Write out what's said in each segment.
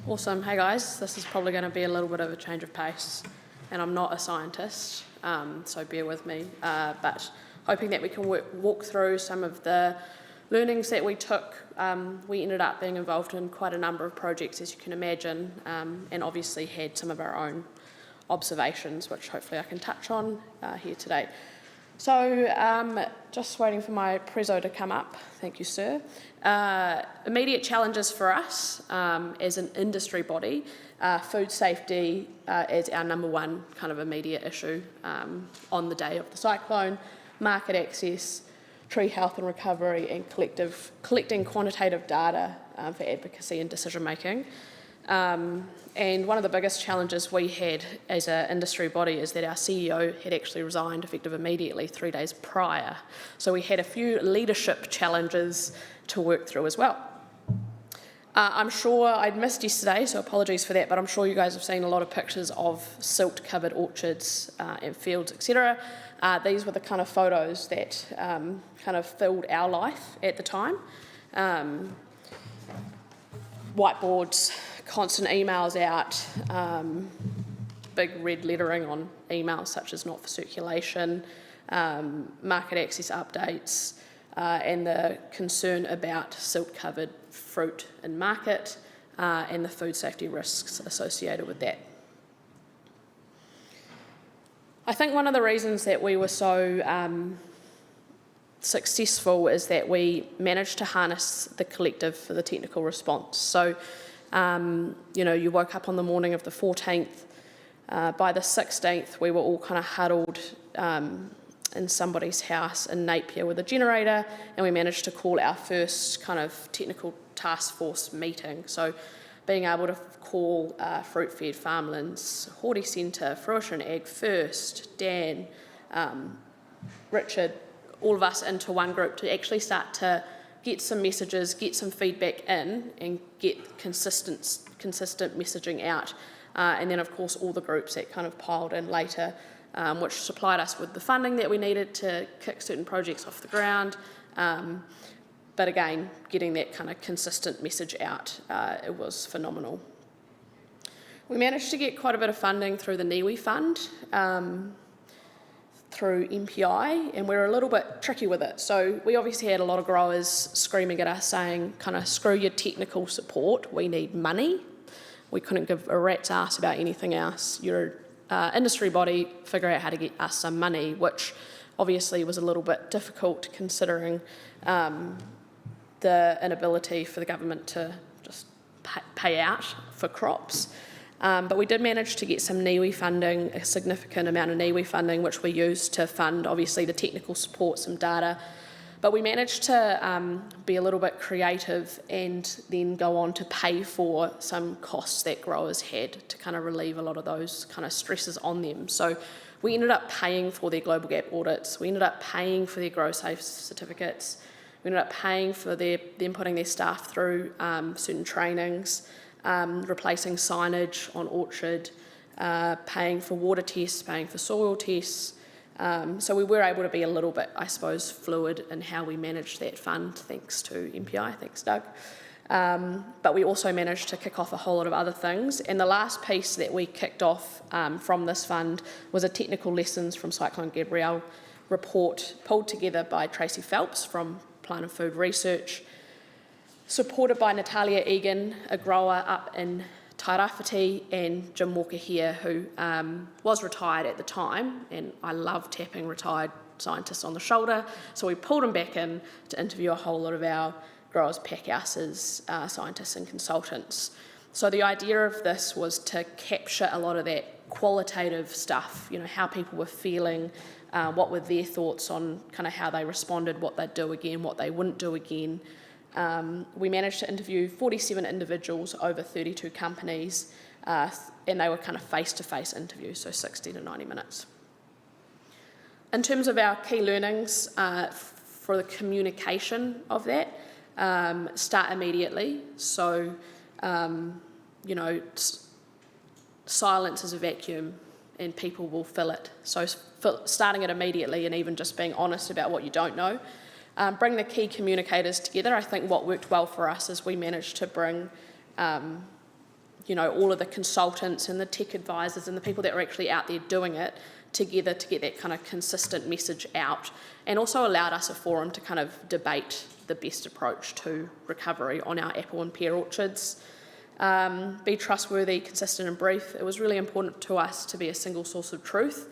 Awesome. Hey guys, this is probably going to be a little bit of a change of pace, and I'm not a scientist, so bear with me, but hoping that we can walk through some of the learnings that we took. We ended up being involved in quite a number of projects, as you can imagine, and obviously had some of our own observations, which hopefully I can touch on here today. So, just waiting for my prezzo to come up. Thank you, sir. Immediate challenges for us as an industry body, food safety is our number one kind of immediate issue on the day of the cyclone, market access, tree health and recovery, and collecting quantitative data for advocacy and decision making. And one of the biggest challenges we had as an industry body is that our CEO had actually resigned effective immediately 3 days prior. So we had a few leadership challenges to work through as well. I'm sure I'd missed yesterday, so apologies for that, but I'm sure you guys have seen a lot of pictures of silt-covered orchards and fields, etc. These were the kind of photos that kind of filled our life at the time. Whiteboards, constant emails out, big red lettering on emails such as not for circulation, market access updates, and the concern about silt-covered fruit in market and the food safety risks associated with that. I think one of the reasons that we were so successful is that we managed to harness the collective for the technical response. So, you woke up on the morning of the 14th. By the 16th, we were all kind of huddled in somebody's house in Napier with a generator, and we managed to call our first kind of technical task force meeting. So being able to call Fruit Fed Farmlands, Horti Centre, Fruition Ag First, Dan, Richard, all of us into one group to actually start to get some messages, get some feedback in, and get consistent messaging out. And then, of course, all the groups that kind of piled in later, which supplied us with the funding that we needed to kick certain projects off the ground. But again, getting that kind of consistent message out, it was phenomenal. We managed to get quite a bit of funding through the NIWI fund, through MPI, and we were a little bit tricky with it. So we obviously had a lot of growers screaming at us saying, kind of, screw your technical support, we need money. We couldn't give a rat's ass about anything else. You're an industry body, figure out how to get us some money, which obviously was a little bit difficult considering the inability for the government to just pay out for crops. But we did manage to get some NIWI funding, a significant amount of NIWI funding, which we used to fund, obviously, the technical support, some data. But we managed to be a little bit creative and then go on to pay for some costs that growers had to kind of relieve a lot of those kind of stresses on them. So we ended up paying for their global gap audits. We ended up paying for their grow safe certificates. We ended up paying for them putting their staff through certain trainings, replacing signage on orchard, paying for water tests, paying for soil tests. So we were able to be a little bit, I suppose, fluid in how we managed that fund, thanks to MPI, thanks Doug. But we also managed to kick off a whole lot of other things. And the last piece that we kicked off from this fund was a technical lessons from Cyclone Gabrielle report pulled together by Tracy Phelps from Plant and Food Research, supported by Natalia Egan, a grower up in Tairāwhiti, and Jim Walker here, who was retired at the time, and I love tapping retired scientists on the shoulder, so we pulled him back in to interview a whole lot of our growers, packhouses, scientists and consultants. So the idea of this was to capture a lot of that qualitative stuff, how people were feeling, what were their thoughts on kind of how they responded, what they'd do again, what they wouldn't do again. We managed to interview 47 individuals over 32 companies, and they were kind of face-to-face interviews, so 60 to 90 minutes. In terms of our key learnings for the communication of that, start immediately. So, silence is a vacuum and people will fill it. So starting it immediately and even just being honest about what you don't know. Bring the key communicators together. I think what worked well for us is we managed to bring all of the consultants and the tech advisors and the people that are actually out there doing it together to get that kind of consistent message out, and also allowed us a forum to kind of debate the best approach to recovery on our apple and pear orchards. Be trustworthy, consistent and brief. It was really important to us to be a single source of truth,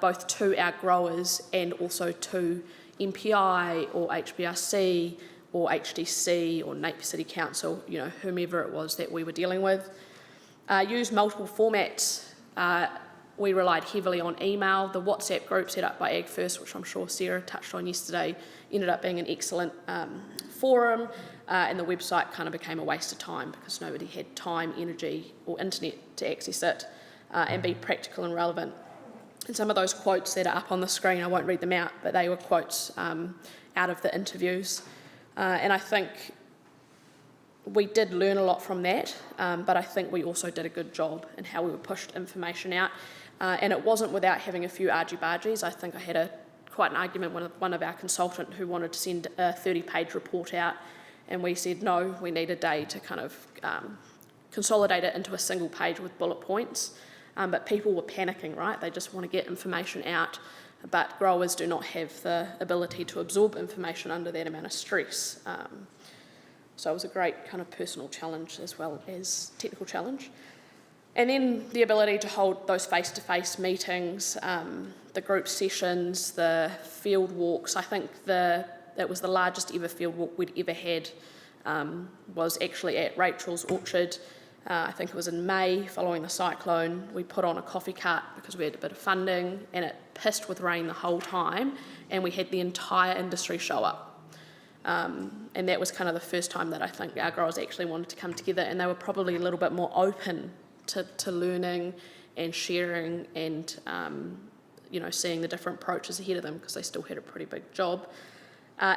both to our growers and also to MPI or HBRC or HDC or Napier City Council, whomever it was that we were dealing with. Use multiple formats. We relied heavily on email. The WhatsApp group set up by Ag First, which I'm sure Sarah touched on yesterday, ended up being an excellent forum, and the website kind of became a waste of time because nobody had time, energy or internet to access it and be practical and relevant. And some of those quotes that are up on the screen, I won't read them out, but they were quotes out of the interviews. And I think we did learn a lot from that, but I think we also did a good job in how we pushed information out. And it wasn't without having a few argy-bargies. I think I had quite an argument with one of our consultants who wanted to send a 30-page report out, and we said, no, we need a day to kind of consolidate it into a single page with bullet points. But people were panicking, right? They just want to get information out, but growers do not have the ability to absorb information under that amount of stress. So it was a great kind of personal challenge as well as technical challenge. And then the ability to hold those face-to-face meetings, the group sessions, the field walks. I think that was the largest ever field walk we'd ever had, was actually at Rachel's orchard. I think it was in May following the cyclone. We put on a coffee cart because we had a bit of funding, and it pissed with rain the whole time, and we had the entire industry show up. And that was kind of the first time that I think our growers actually wanted to come together, and they were probably a little bit more open to learning and sharing and seeing the different approaches ahead of them, because they still had a pretty big job.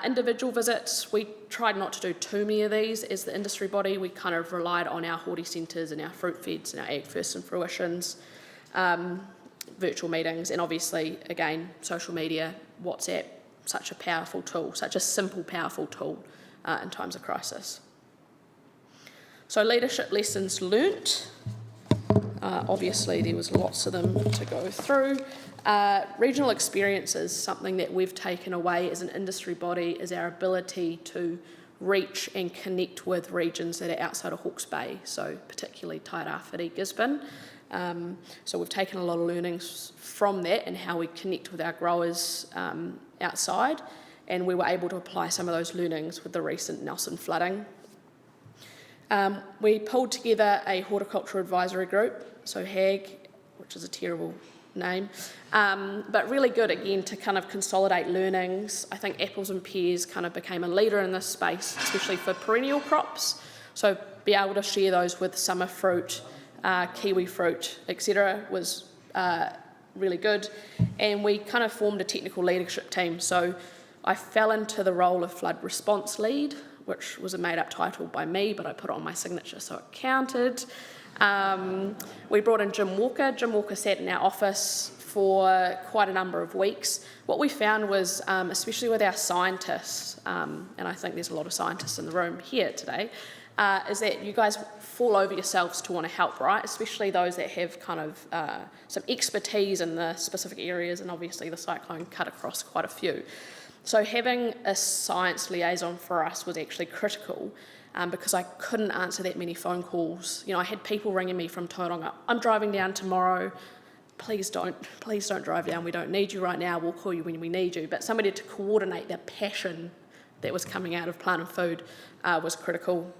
Individual visits, we tried not to do too many of these as the industry body. We kind of relied on our horti centres and our fruit feds and our Ag First and Fruitions, virtual meetings, and obviously, again, social media, WhatsApp, such a powerful tool, such a simple, powerful tool in times of crisis. So leadership lessons learnt. Obviously, there was lots of them to go through. Regional experiences, something that we've taken away as an industry body, is our ability to reach and connect with regions that are outside of Hawke's Bay, so particularly Tairāwhiti-Gisborne. So we've taken a lot of learnings from that and how we connect with our growers outside, and we were able to apply some of those learnings with the recent Nelson flooding. We pulled together a horticulture advisory group, so HAG, which is a terrible name, but really good again to kind of consolidate learnings. I think apples and pears kind of became a leader in this space, especially for perennial crops, so be able to share those with summer fruit, kiwi fruit, etc. was really good. And we kind of formed a technical leadership team, so I fell into the role of flood response lead, which was a made-up title by me, but I put it on my signature so it counted. We brought in Jim Walker. Jim Walker sat in our office for quite a number of weeks. What we found was, especially with our scientists, and I think there's a lot of scientists in the room here today, is that you guys fall over yourselves to want to help, right? Especially those that have kind of some expertise in the specific areas, and obviously the cyclone cut across quite a few. So having a science liaison for us was actually critical, because I couldn't answer that many phone calls. I had people ringing me from Tauranga. I'm driving down tomorrow. Please don't drive down. We don't need you right now. We'll call you when we need you. But somebody to coordinate the passion that was coming out of Plant and Food was critical.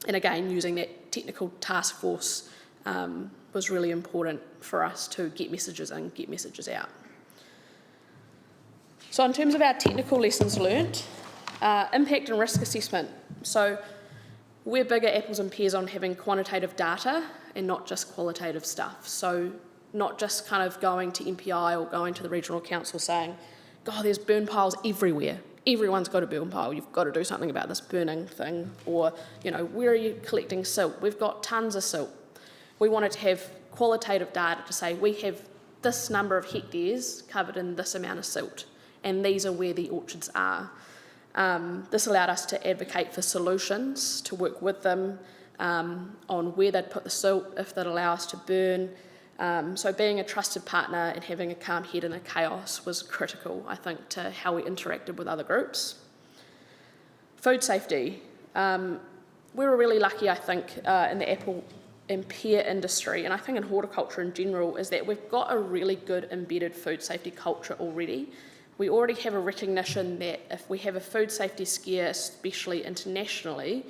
And again, using that technical task force was really important for us to get messages in, get messages out. So in terms of our technical lessons learnt, impact and risk assessment. So we're big at apples and pears on having quantitative data and not just qualitative stuff. So not just kind of going to MPI or going to the regional council saying, God, there's burn piles everywhere. Everyone's got a burn pile. You've got to do something about this burning thing. Or, where are you collecting silt? We've got tons of silt. We wanted to have qualitative data to say we have this number of hectares covered in this amount of silt, and these are where the orchards are. This allowed us to advocate for solutions, to work with them, on where they'd put the silt, if they'd allow us to burn. So being a trusted partner and having a calm head in the chaos was critical, I think, to how we interacted with other groups. Food safety. We were really lucky, I think, in the apple and pear industry, and I think in horticulture in general, is that we've got a really good embedded food safety culture already. We already have a recognition that if we have a food safety scare, especially internationally,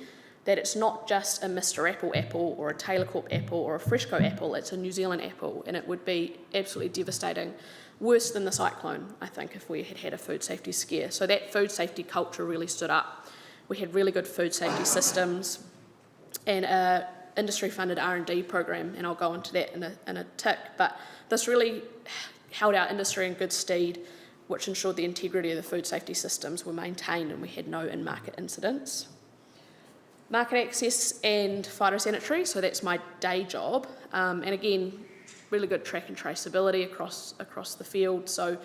that it's not just a Mr. Apple or a Taylor Corp apple or a Freshco apple, it's a New Zealand apple, and it would be absolutely devastating, worse than the cyclone, I think, if we had had a food safety scare. So that food safety culture really stood up. We had really good food safety systems and an industry-funded R&D program, and I'll go into that in a tick, but this really held our industry in good stead, which ensured the integrity of the food safety systems were maintained and we had no in-market incidents. Market access and phytosanitary, so that's my day job, and again, really good track and traceability across the field. So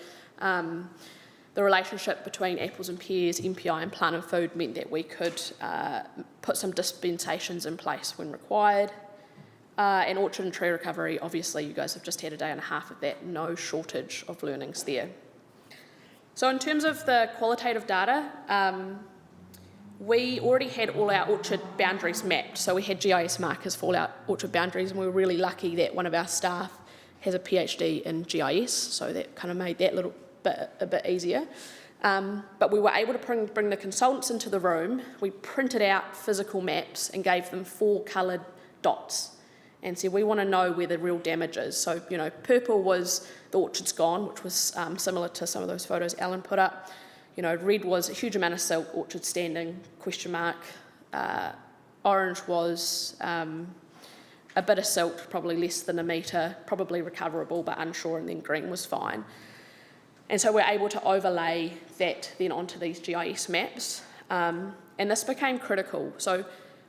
the relationship between apples and pears, MPI and plant and food meant that we could put some dispensations in place when required. And orchard and tree recovery, obviously you guys have just had a day and a half of that, no shortage of learnings there. So in terms of the qualitative data, we already had all our orchard boundaries mapped, so we had GIS markers for all our orchard boundaries, and we were really lucky that one of our staff has a PhD in GIS, so that kind of made that a bit easier. But we were able to bring the consultants into the room. We printed out physical maps and gave them 4 coloured dots and said, we want to know where the real damage is. So, purple was the orchard's gone, which was similar to some of those photos Alan put up. Red was a huge amount of silt, orchard standing, question mark. Orange was a bit of silt, probably less than a metre, probably recoverable but unsure, and then green was fine. And so we're able to overlay that then onto these GIS maps. And this became critical. So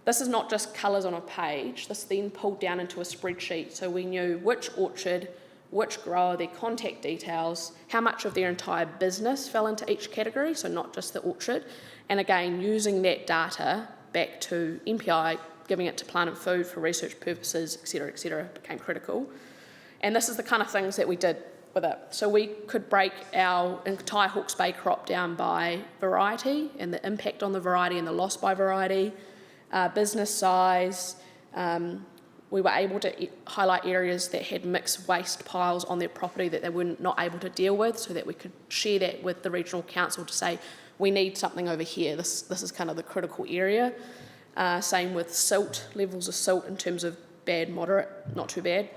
this is not just colours on a page, this then pulled down into a spreadsheet, so we knew which orchard, which grower, their contact details, how much of their entire business fell into each category, so not just the orchard, and again, using that data back to MPI, giving it to plant and food for research purposes, et cetera, became critical. And this is the kind of things that we did with it. So we could break our entire Hawke's Bay crop down by variety and the impact on the variety and the loss by variety, business size. We were able to highlight areas that had mixed waste piles on their property that they were not able to deal with, so that we could share that with the regional council to say, we need something over here. This is kind of the critical area. Same with silt, levels of silt in terms of bad, moderate, not too bad.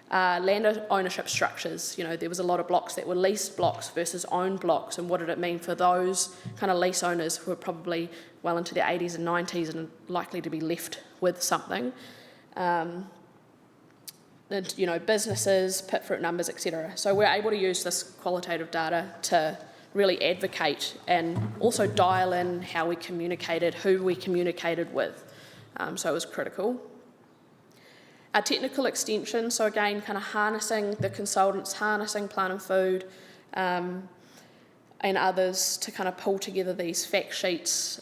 Land ownership structures, there was a lot of blocks that were leased blocks versus owned blocks, and what did it mean for those kind of lease owners who were probably well into their 80s and 90s and likely to be left with something. And, businesses, pit fruit numbers, etc. So we're able to use this qualitative data to really advocate and also dial in how we communicated, who we communicated with. So it was critical. Our technical extension, so again, kind of harnessing the consultants, harnessing plant and food, and others to kind of pull together these fact sheets.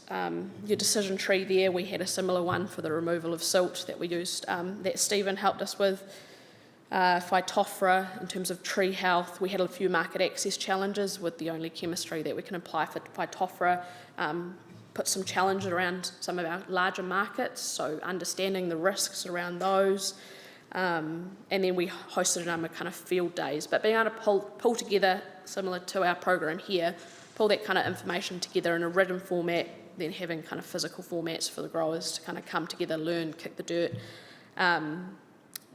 Your decision tree there, we had a similar one for the removal of silt that we used, that Stephen helped us with. Phytophthora, in terms of tree health, we had a few market access challenges with the only chemistry that we can apply for Phytophthora. Put some challenge around some of our larger markets, so understanding the risks around those. And then we hosted a number of kind of field days, but being able to pull together, similar to our program here, pull that kind of information together in a written format, then having kind of physical formats for the growers to kind of come together, learn, kick the dirt.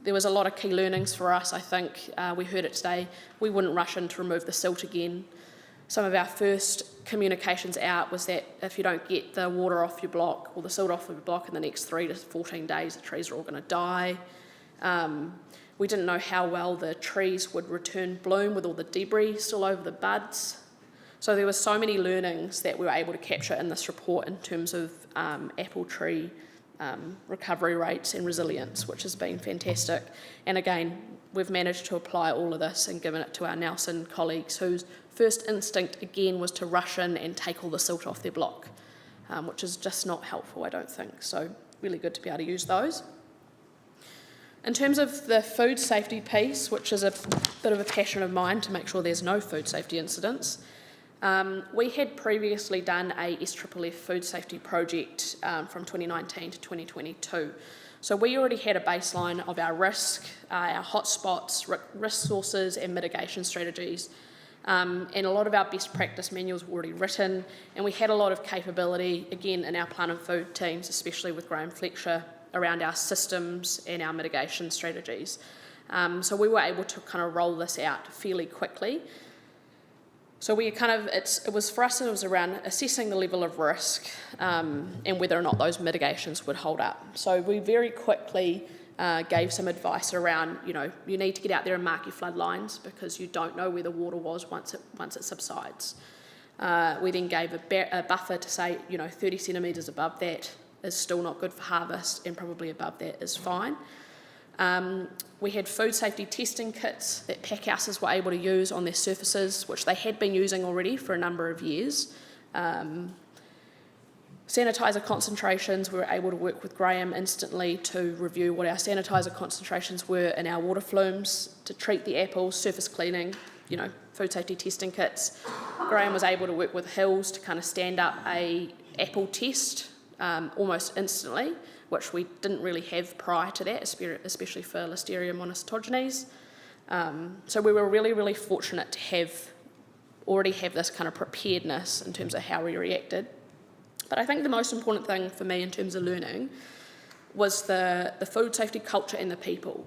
There was a lot of key learnings for us, I think. We heard it today. We wouldn't rush in to remove the silt again. Some of our first communications out was that if you don't get the water off your block or the silt off your block in the next 3 to 14 days, the trees are all going to die. We didn't know how well the trees would return bloom with all the debris still over the buds. So there were so many learnings that we were able to capture in this report in terms of apple tree recovery rates and resilience, which has been fantastic. And again, we've managed to apply all of this and given it to our Nelson colleagues, whose first instinct again was to rush in and take all the silt off their block, which is just not helpful, I don't think. So really good to be able to use those. In terms of the food safety piece, which is a bit of a passion of mine to make sure there's no food safety incidents, we had previously done a SFFF food safety project from 2019 to 2022. So we already had a baseline of our risk, our hotspots, risk sources and mitigation strategies. And a lot of our best practice manuals were already written, and we had a lot of capability, again, in our plant and food teams, especially with Graham Fletcher, around our systems and our mitigation strategies. So we were able to kind of roll this out fairly quickly. So we it was around assessing the level of risk and whether or not those mitigations would hold up. So we very quickly gave some advice around, you need to get out there and mark your flood lines because you don't know where the water was once it subsides. We then gave a buffer to say, 30 centimetres above that is still not good for harvest, and probably above that is fine. We had food safety testing kits that packhouses were able to use on their surfaces, which they had been using already for a number of years. Sanitizer concentrations, we were able to work with Graham instantly to review what our sanitizer concentrations were in our water flumes to treat the apples, surface cleaning, food safety testing kits. Graham was able to work with Hills to kind of stand up a apple test almost instantly, which we didn't really have prior to that, especially for Listeria monocytogenes. So we were really, really fortunate to already have this kind of preparedness in terms of how we reacted. But I think the most important thing for me in terms of learning was the food safety culture and the people.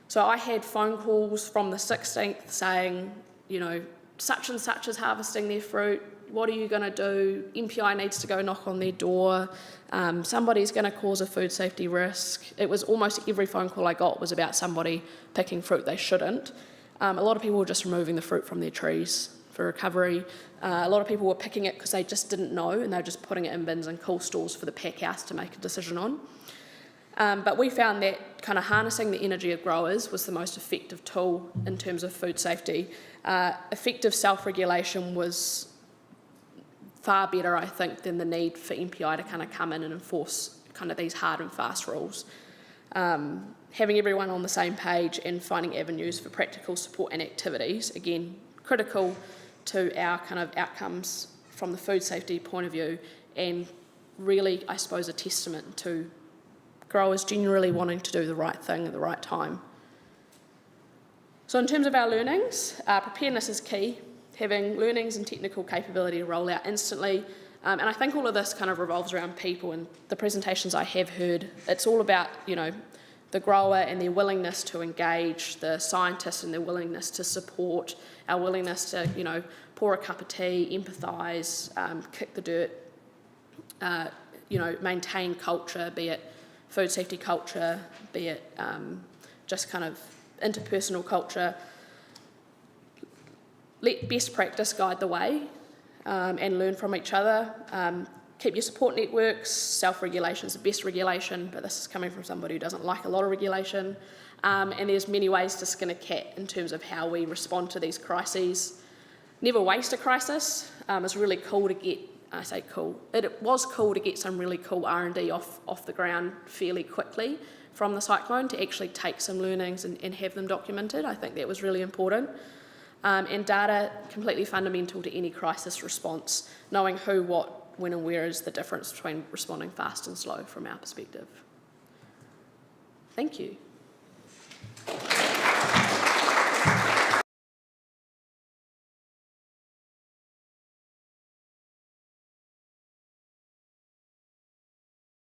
So I had phone calls from the 16th saying, such and such is harvesting their fruit. What are you going to do? MPI needs to go knock on their door. Somebody's going to cause a food safety risk. It was almost every phone call I got was about somebody picking fruit they shouldn't. A lot of people were just removing the fruit from their trees for recovery. A lot of people were picking it because they just didn't know, and they were just putting it in bins and cool stores for the packhouse to make a decision on. But we found that kind of harnessing the energy of growers was the most effective tool in terms of food safety. Effective self-regulation was far better, I think, than the need for MPI to kind of come in and enforce kind of these hard and fast rules. Having everyone on the same page and finding avenues for practical support and activities, again, critical to our kind of outcomes from the food safety point of view, and really, I suppose, a testament to growers genuinely wanting to do the right thing at the right time. So in terms of our learnings, preparedness is key. Having learnings and technical capability to roll out instantly. And I think all of this kind of revolves around people, and the presentations I have heard, it's all about, the grower and their willingness to engage, the scientists and their willingness to support, our willingness to, pour a cup of tea, empathise, kick the dirt, maintain culture, be it food safety culture, be it just kind of interpersonal culture. Let best practice guide the way and learn from each other. Keep your support networks. Self-regulation is the best regulation, but this is coming from somebody who doesn't like a lot of regulation. And there's many ways to skin a cat in terms of how we respond to these crises. Never waste a crisis. It's really cool to get, I say cool, it was cool to get some really cool R&D off the ground fairly quickly from the cyclone to actually take some learnings and have them documented. I think that was really important. And data, completely fundamental to any crisis response. Knowing who, what, when and where is the difference between responding fast and slow from our perspective. Thank you.